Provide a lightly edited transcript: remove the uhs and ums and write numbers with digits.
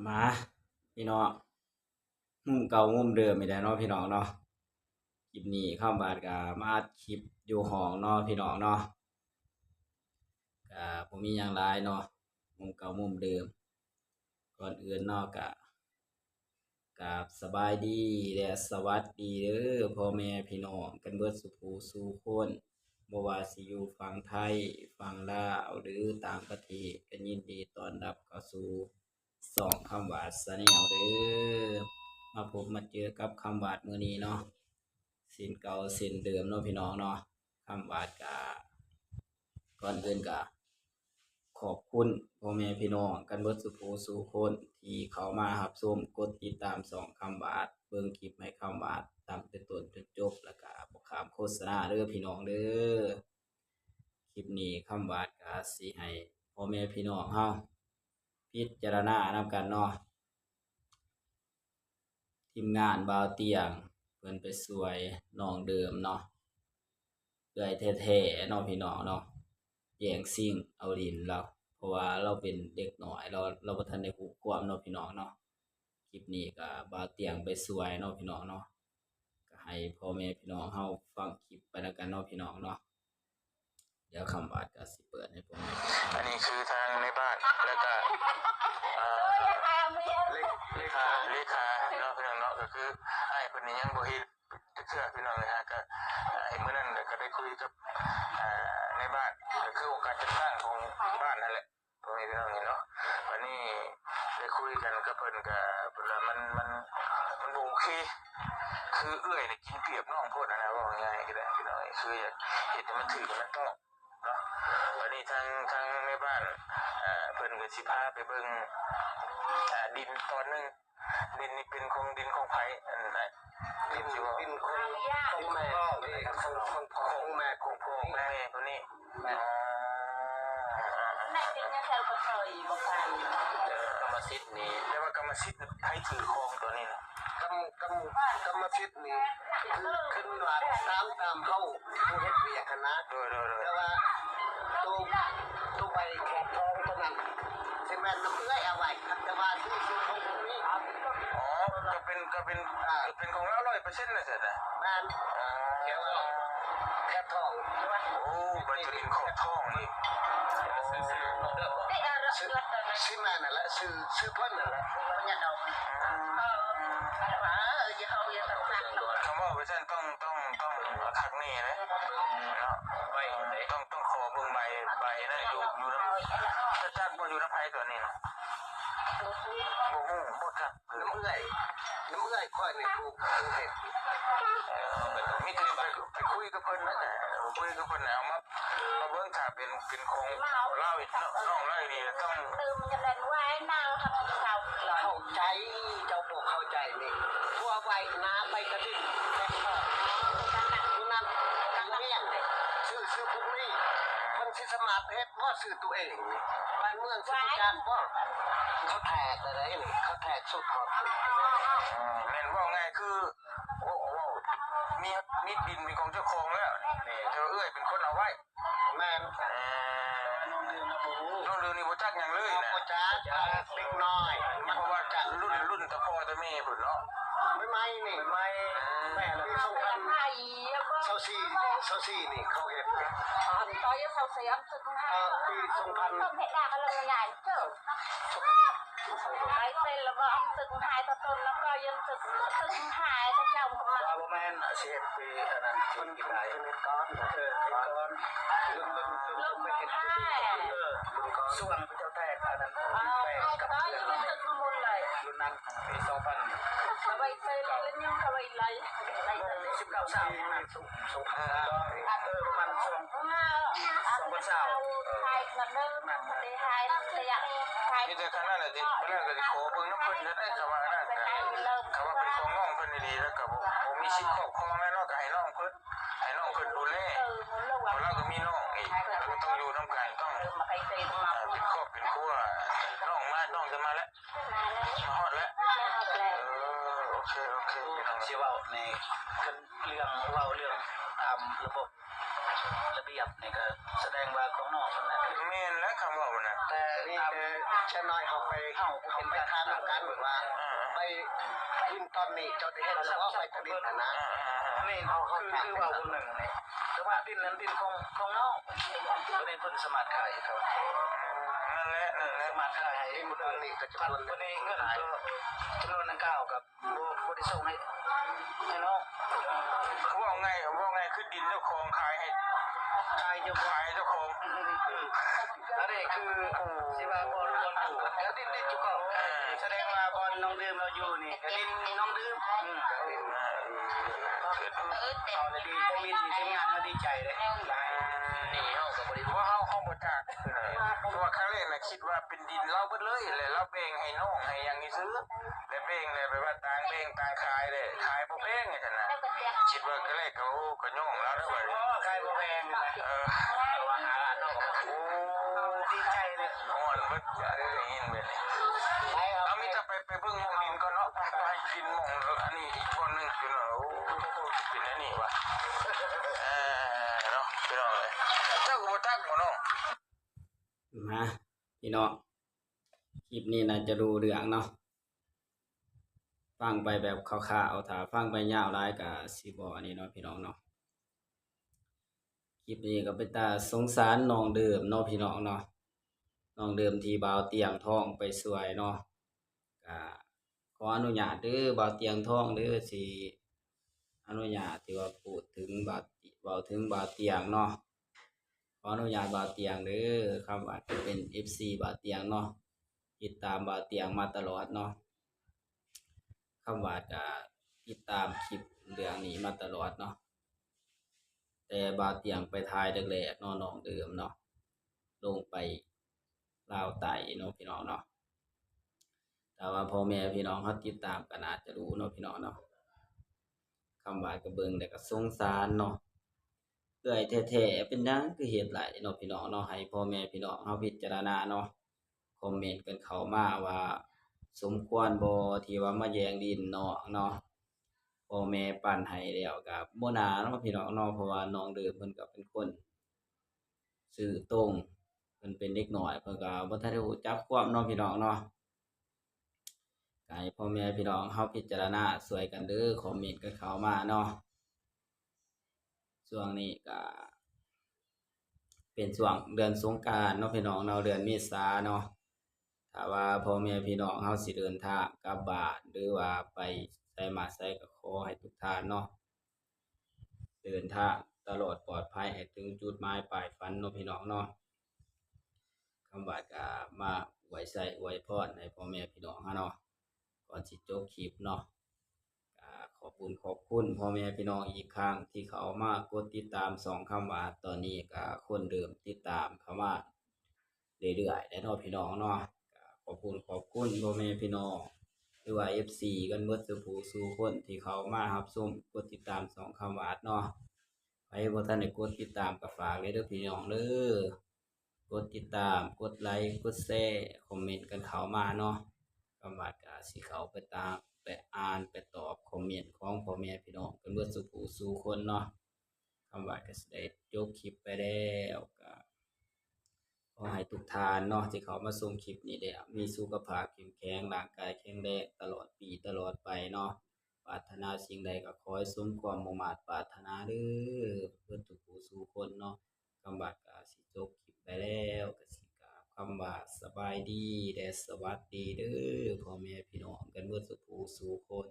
มาพี่น้องมุมเก่ามุมเดิมอีกแล้วเนาะพี่น้องเนาะคลิปนี้ข้ามบาดก็มาอัดคลิปอยู่ห้องเนาะพี่น้องเนาะก็บ่มีหยังหลายเนาะมุมเก่ามุมเดิมก่อนอื่นเนาะก็กับสบายดีและสวัสดีเด้อพ่อแม่พี่น้องกันเบิดสุผู้สู่คนบ่ว่าสิอยู่ฝั่งไทยฝั่งลาวหรือต่างประเทศก็ยินดีต้อนรับเข้าสู่ช่องคำว่าชาแนลเด้อมาพบมาเจอกับคำว่ามื้อนี้เนาะเส้นเก่าเส้นเดิมเนาะพี่น้องเนาะคำว่าก็ก่อนอื่นก็ขอบคุณพ่อแม่พี่น้องกันเบิดสุผู้สู่คนที่เข้ามารับชมกดติดตามช่องคำว่าเบิ่งคลิปให้คำว่าตั้งแต่ต้นจนจบแล้วก็บ่ข้ามโฆษณาเด้อพี่น้องเด้อคลิปนี้คำว่าก็สิให้พ่อแม่พี่น้องเฮาพิจารณานำกันเนาะทีมงานบ่าวเตียงเพิ่นไปช่วยน้องเดิมเนาะเอื้อยแท้ๆเนาะพี่น้องเนาะแย่งชิงเอาดินเราเพราะว่าเราเป็นเด็กน้อยเราบ่ทันได้รู้ความเนาะพี่น้องเนาะคลิปนี้ก็บ่าวเตียงไปช่วยเนาะพี่น้องเนาะก็ให้พ่อแม่พี่น้องเฮาฟังคลิปไปแล้วกันเนาะพี่น้องเนาะเดี๋ยวคำว่าก็สิเปิดให้พ่อแม่พี่น้องอันนี้คือทางในบ้านแล้วก็เลขาเนาะพี่น้องเนาะก็คือไอ้เพิ่นนี่ยังบ่เฮ็ดจักเทื่อพี่น้องเลยฮะก็ไอ้มื้อนั้นก็ได้คุยกับในบ้านก็คือโอกาสจัดสร้างของบ้านนั่นแหละพ่อแม่พี่น้องนี่เนาะวันนี้ได้คุยกันกับเพิ่นก็เพิ่นว่ามันบ่โอเคคือเอื้อยนี่กินเปรียบน้องโพดนะว่าง่ายๆก็ได้พี่น้องคืออยากเฮ็ดให้มันถูกมันต้องเนาะวันนี้ทางในบ้านเพิ่นก็สิพาไปเบิ่งดินตอนนึงดินนี่เป็นของดินของไผอันนั้นดินอยู่ดินของแม่ของแม่ของพ่อแม่ตัวนี้กรรมสิทธิ์นี่เรียกว่ากรรมสิทธิ์ไผถือครองตัวนี้นะกรรมสิทธิ์นี่คือขึ้นว่าตามเข้าผู้เฮ็ดเวียกนะแต่ว่าตัวใบแขกทองตัวนั้นสิแม่นน้ำเอื้อยเอาไว้แต่ว่าที่ของพวกนี้อ๋อก็เป็นของเรา100%น่ะเสร็จน่ะแม่นแขกทองโอ้บัดจะเป็นของทองนี่ชื่อแม่นั่นแหละชื่อเพิ่นนั่นแหละคำว่าเวอร์ชันต้องคักนี่นะเนาะใบต้องขอเบิ่งใบนะอยู่น้ำจัดบ่อยู่น้ำไผตัวนี้นะบ่ฮู้บ่จักน้ำเอื้อยค่อยนี่ผู้เฮ็ดมีแต่ไปคุยกับเพิ่นนะคุยกับเพิ่นเอามาเบิ่งถ้าเป็นของเล่าอีกน้องเล่าดีต้องเข้าใจเจ้าบ่เข้าใจนี่ทั่วไปน้าไปกระดิ่งแค่พ่อผู้นั้นเลี้ยงชื่อพวกนี้คนที่สมัครเฮ็ดบ่ชื่อตัวเองบ้านเมืองสิการบ่เขาแทกอะไรนี่เขาแทกสุดหมดแม่นว่าง่ายคือโอ้มีดินเป็นของเจ้าของแล้วนี่เธอเอ้ยเป็นคนเอาไว้แม่นน้องเดือนนี่บ่จักหยังเลยนะบ่จักเล็กน้อยเพราะว่าจักรุ่นตะพ่อตะแม่พุ่นเนาะไม่นี่แม่ปี2024นี่เขาเฮ็ดปีว่าบ่แม่นสิเฮ็ดปีอันนั้นคนกินได้ก้อนรุ่นไม่เฮ็ดส่วนพระเจ้าแตกอันนั้นแตกกับเพื่อนรุ่นนั้นปี2000 19 สาวนั่นส่งประมาณช่วง2020มีแต่ขนาดนั้นดิเมื่อก็สิขอเบิ่งน้ำเพิ่นจะได้ก็ว่านั่นก็เขาว่าเป็นของน้องเพิ่นดีๆแล้วก็บ่มีสิทธิ์ครอบครองแม่เนาะก็ให้น้องเพิ่นดูแลเราก็มีน้องอีกก็ต้องอยู่นำกันต้องเป็นครอบเป็นครัวน้องจะมาแล้วมาฮอดแล้วโอเคพี่น้องสิเว้าในเรื่องตามระบบ ระเบียบนี่ก็แสดงว่าของนอกนั่นแหละ แม่นแล้วคำว่ามันน่ะ แต่นี่เช่นน้อยเขาไปทานกันว่าไปกินตอนนี้เจ้าได้เห็นแล้วว่าไปตะดินนะ นี่คือว่าคนหนึ่งนี่แต่ว่าดินนั้นดินของนอกก็เป็นคนสมัครขายเขา นั่นแหละ สมัครขายให้ ที่ ค มัน น ตอน อื่น นี้ก็จะ พัน โดน คนนี้เงินก็จำนวนดังกล่าวกับโบได้ส่งให้น้อง ว่าไงคือดินเจ้าของขายให้ ขายจะ ขายเจ้าของ อันนี้คือสิว่าบอลอยู่แล้วดินจุกเขาแสดงว่าบอลน้องดื่มเราอยู่นี่ก็ดินน้องดื่มเอาเลยดีก็มีทีมงานมาดีใจเลยนี่เขากับบริษัท ว่าเฮาบ่จักเพราะว่าครั้งแรกน่ะคิดว่าเป็นดินเราเบิดเลยแหละเราแบ่งให้น้องให้หยังนี่ซื้อแล้วแบ่งเลยไปว่าต่างแบ่งต่างขายเลยขายบ่แพงไงซั่นน่ะคิดว่าครั้งแรกก็โอ้ก็ย่องแล้วนะว่า ใครบ่แพงนะ ว่าหาร้านนอกโอ้ดีใจเลย อ่อนเบิดอย่างนี้เบิดเอามีแต่ไปเบิ่งหม้องดินก่อนเนาะไปดินหม้องอันนี้อีกคนนึงคือเนาะโอ้เป็นอันนี้ว่ะเนาะพี่น้องเอ้ยเจ้าก็บ่จักบ่น้อง มาพี่น้องคลิปนี้น่าจะรู้เรื่องเนาะฟังไปแบบคร่าวๆถ้าฟังไปยาวหลายก็สิบ่อันนี้เนาะพี่น้องเนาะคลิปนี้ก็เป็นตาสงสารน้องเดิมเนาะพี่น้องเนาะน้องเดิมที่บ่าวเตียงทองไปสวยเนาะก็ขออนุญาตเด้อบ่าวเตียงทองเด้อสิอนุญาตที่ว่าพูดถึงเว้าถึงบ่าวเตียงเนาะขออนุญาตบ่าวเตียงเด้อคำว่าเป็น FC บ่าวเตียงเนาะติดตามบ่าวเตียงมาตลอดเนาะคำว่าก็ติดตามคลิปเรื่องนี้มาตลอดเนาะแต่บ่าวเตียงไปถ่ายแรกๆเนาะน้องเดิมเนาะลงไปลาวไต่เนาะพี่น้องเนาะแต่ว่าพ่อแม่พี่น้องเขาติดตามก็น่าจะรู้เนาะพี่น้องเนาะคำว่าก็เบิ่งแต่ก็สงสารเนาะเอื้อยแท้ๆเป็นหยังคือเฮ็ดหลายเนาะพี่น้องเนาะให้พ่อแม่พี่น้องเฮาพิจารณาเนาะคอมเมนต์กันเข้ามาว่าสมควรบ่ที่ว่ามาแย่งดินน้องเนาะพ่อแม่ปั้นให้แล้วก็บ่น่าเนาะพี่น้องเนาะเพราะว่าน้องเดิมเพิ่นก็เป็นคนซื่อตรงเพิ่นเป็นเด็กน้อยเพิ่นก็บ่ทันได้รู้จักความเนาะพี่น้องเนาะก็ให้พ่อแม่พี่น้องเฮาพิจารณาช่วยกันเด้อคอมเมนต์กันเข้ามาเนาะช่วงนี้ก็เป็นช่วงเดือนสงกรานต์เนาะพี่น้องเนาะเดือนเมษาเนาะถ้าว่าพ่อแม่พี่น้องเฮาสิเดินทางกลับบ้านหรือว่าไปไสมาไสก็ขอให้ทุกท่านเนาะเดินทางตลอดปลอดภัยให้ถึงจุดหมายปลายฝันเนาะพี่น้องเนาะคำว่าก็มาอวยพรให้พ่อแม่พี่น้องเฮาเนาะก่อนสิจบคลิปเนาะก็ขอบคุณพ่อแม่พี่น้องอีกครั้งที่เขามากดติดตามสองคำว่าตอนนี้ก็คนเดิมติดตามเข้ามาเรื่อยๆแล้วเนาะพี่น้องเนาะก็ขอบคุณพ่อแม่พี่น้องหรือว่า FC กันเบิดสุผู้สู่คนที่เขามารับชมกดติดตามสองคำว่าเนาะใครบ่ทันได้กดติดตามก็ฝากเลยเด้อพี่น้องเด้อกดติดตามกดไลค์กดแชร์คอมเมนต์กันเข้ามาเนาะคำว่าก็สิเข้าไปตามไปอ่านไปตอบคอมเมนต์ของพ่อแม่พี่น้องกันเบิดสุผู้สู่คนเนาะคำว่าก็สิได้จบคลิปไปแล้วก็ขอให้ทุกท่านเนาะที่เขามาชมคลิปนี้ได้มีสุขภาพเข้มแข็งร่างกายแข็งแรงตลอดปีตลอดไปเนาะปรารถนาสิ่งใดก็ขอให้สมความมุ่งมั่นปรารถนาเด้อเพื่อทุกผู้สู่คนเนาะคำว่าก็สิจบคลิปไปแล้วก็สิกล่าวคำว่าสบายดีและสวัสดีเด้อพ่อแม่พี่น้องกันเบิดสุผู้สู่คน